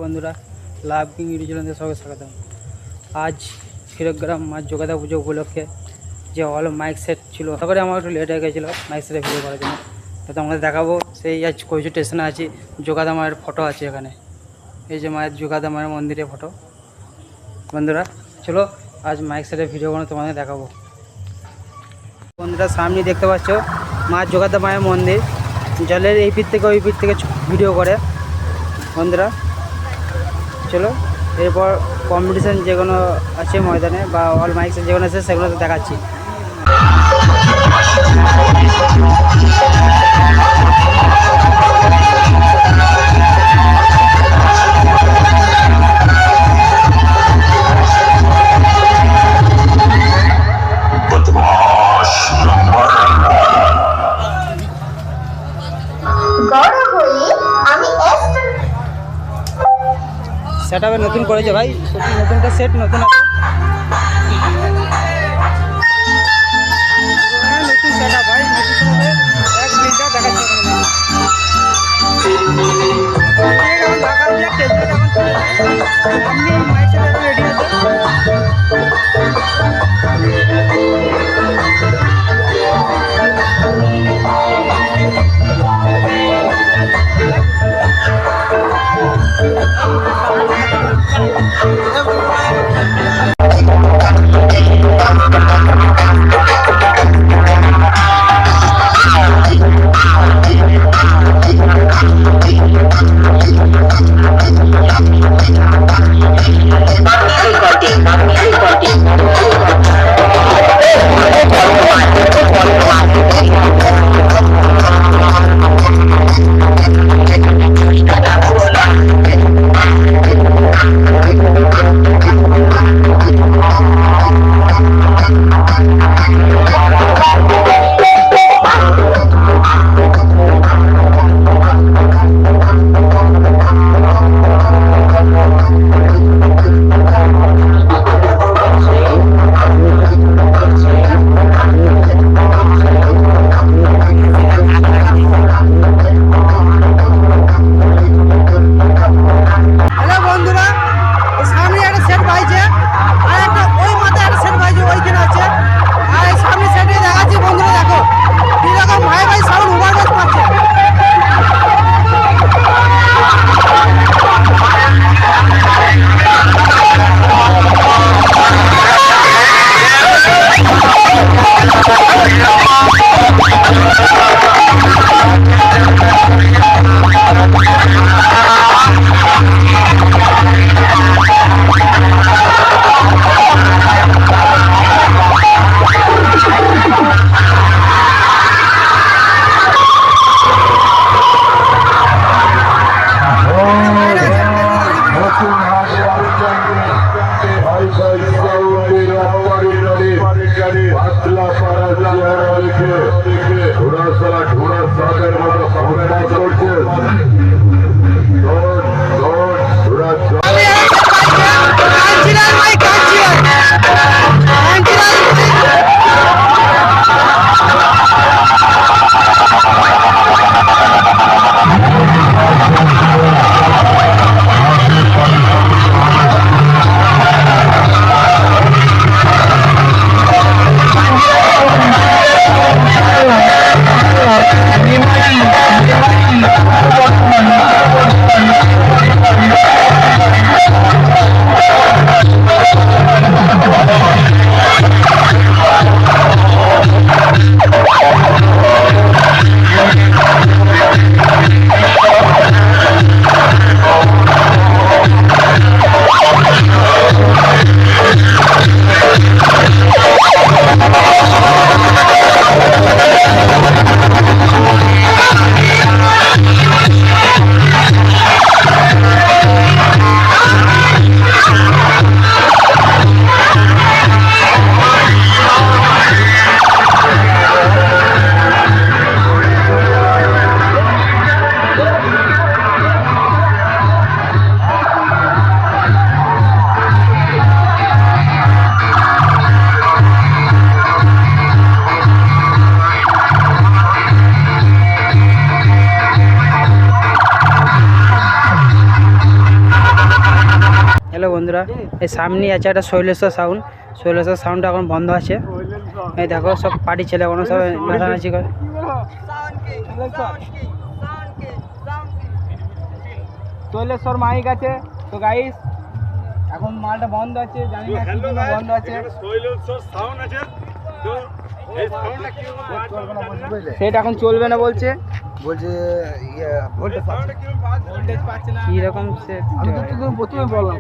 বন্ধুরা, লাভ king YouTube চ্যানেলে সবাইকে স্বাগতম। আজ ক্ষীরগ্রাম মা যোগাদা পুজো উপলক্ষে যে হল মাইক সেট ছিল, তারপরে আমার একটু লেট হয়ে গেছিলো মাইক সেটে ভিডিও করার জন্য। তো তোমাদের দেখাবো। সেই আজ কৈশোর স্টেশনে আছি, যোগাদা মায়ের ফটো আছে এখানে। এই যে মায়ের যোগাদা মায়ের মন্দিরের ফটো। বন্ধুরা চলো আজ মাইক সেটে ভিডিও করে তোমাদের দেখাবো। বন্ধুরা সামনে দেখতে পাচ্ছ মা যোগাদা মায়ের মন্দির, জলের এই পিঠ থেকে ওই পিঠ থেকে ভিডিও করে। বন্ধুরা চলো এরপর কম্পিটিশান যেগুলো আছে ময়দানে বা অল মাইক যেগুলো আছে সেগুলো দেখাচ্ছি। সেট আপে নতুন করেছে ভাই, নতুনটা সেট নতুন আছে, নতুন সেট আপ ভাই, নতুন সেট আপে এক মিনিটটা দেখাচ্ছি। এখন ঢাকা দিয়ে টেবিলটা এখন আপনি মাইক সেট রেডি আছে। হ্যালো বন্ধুরা, এই সামনেই আছে একটা শৈলেশ্বর সাউন্ডটা এখন বন্ধ আছে। এই দেখো সব পার্টি ছেলে কোনো সব নাচানাচি করে। শৈলেশ্বর মাইক আছে তো গাইস, এখন মালটা বন্ধ আছে, জানি না কি জন্য বন্ধ আছে। সেটা এখন চলবে না বলছে ভোল্টেজ পাচ্ছে না। কিরকম সেট প্রথমে বললাম